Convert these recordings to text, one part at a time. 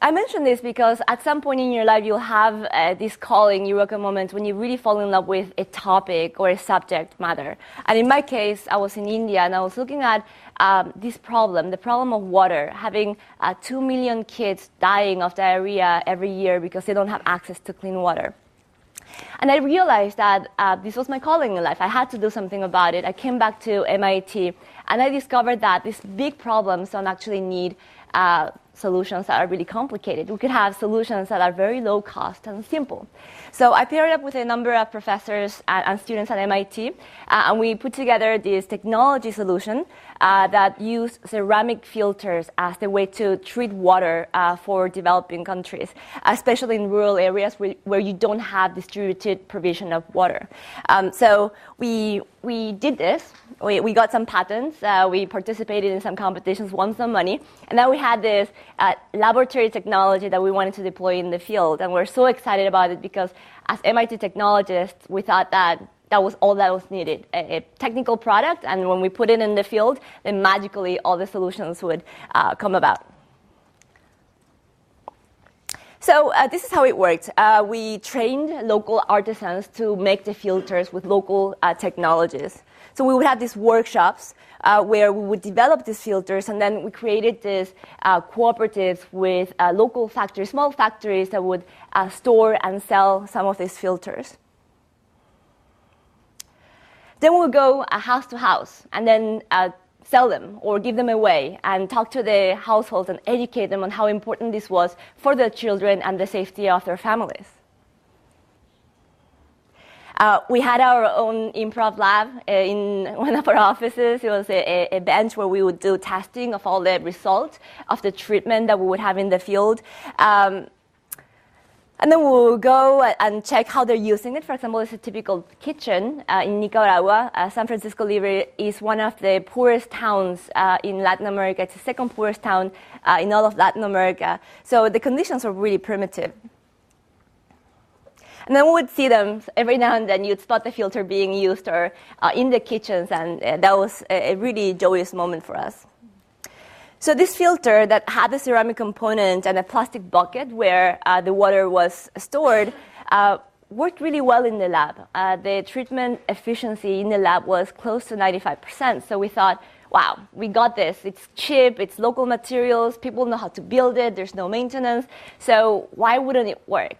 I mention this because at some point in your life, you'll have this calling, eureka moment, when you really fall in love with a topic or a subject matter. And in my case, I was in India, and I was looking at this problem, the problem of water, having 2 million kids dying of diarrhea every year because they don't have access to clean water. And I realized that this was my calling in life. I had to do something about it. I came back to MIT, and I discovered that these big problems don't actually need solutions that are really complicated. We could have solutions that are very low cost and simple. So I paired up with a number of professors and students at MIT, and we put together this technology solution that used ceramic filters as the way to treat water for developing countries, especially in rural areas where you don't have distributed provision of water. So we did this. We got some patents. We participated in some competitions, won some money, and then we had this laboratory technology that we wanted to deploy in the field. And we're so excited about it because as MIT technologists, we thought that that was all that was needed, a technical product, and when we put it in the field, then magically all the solutions would come about. So this is how it worked. We trained local artisans to make the filters with local technologies. So we would have these workshops where we would develop these filters, and then we created these cooperatives with local factories, small factories that would store and sell some of these filters. Then we'll go house to house and then sell them or give them away and talk to the households and educate them on how important this was for their children and the safety of their families. We had our own improv lab in one of our offices. It was a bench where we would do testing of all the results of the treatment that we would have in the field. And then we'll go and check how they're using it. For example, it's a typical kitchen in Nicaragua. San Francisco Libre is one of the poorest towns in Latin America. It's the second poorest town in all of Latin America. So the conditions are really primitive. And then we would see them every now and then. You'd spot the filter being used or in the kitchens, and that was a really joyous moment for us. So this filter that had the ceramic component and a plastic bucket where the water was stored worked really well in the lab. The treatment efficiency in the lab was close to 95%. So we thought, wow, we got this. It's cheap, it's local materials, people know how to build it, there's no maintenance. So why wouldn't it work?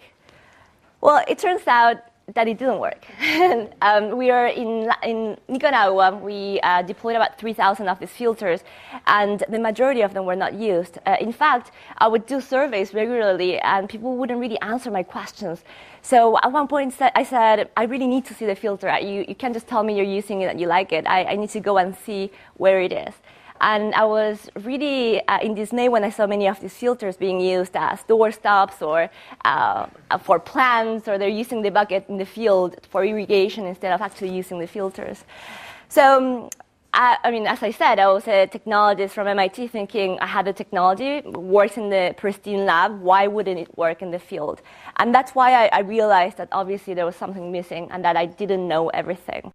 Well, it turns out that it didn't work. We are in Nicaragua. We deployed about 3,000 of these filters, and the majority of them were not used. In fact, I would do surveys regularly, and people wouldn't really answer my questions. So at one point, I said, I really need to see the filter. You can't just tell me you're using it and you like it. I need to go and see where it is. And I was really in dismay when I saw many of these filters being used as doorstops or for plants, or they're using the bucket in the field for irrigation instead of actually using the filters. So, I mean, as I said, I was a technologist from MIT thinking I had the technology, works in the pristine lab, why wouldn't it work in the field? And that's why I realized that obviously there was something missing and that I didn't know everything.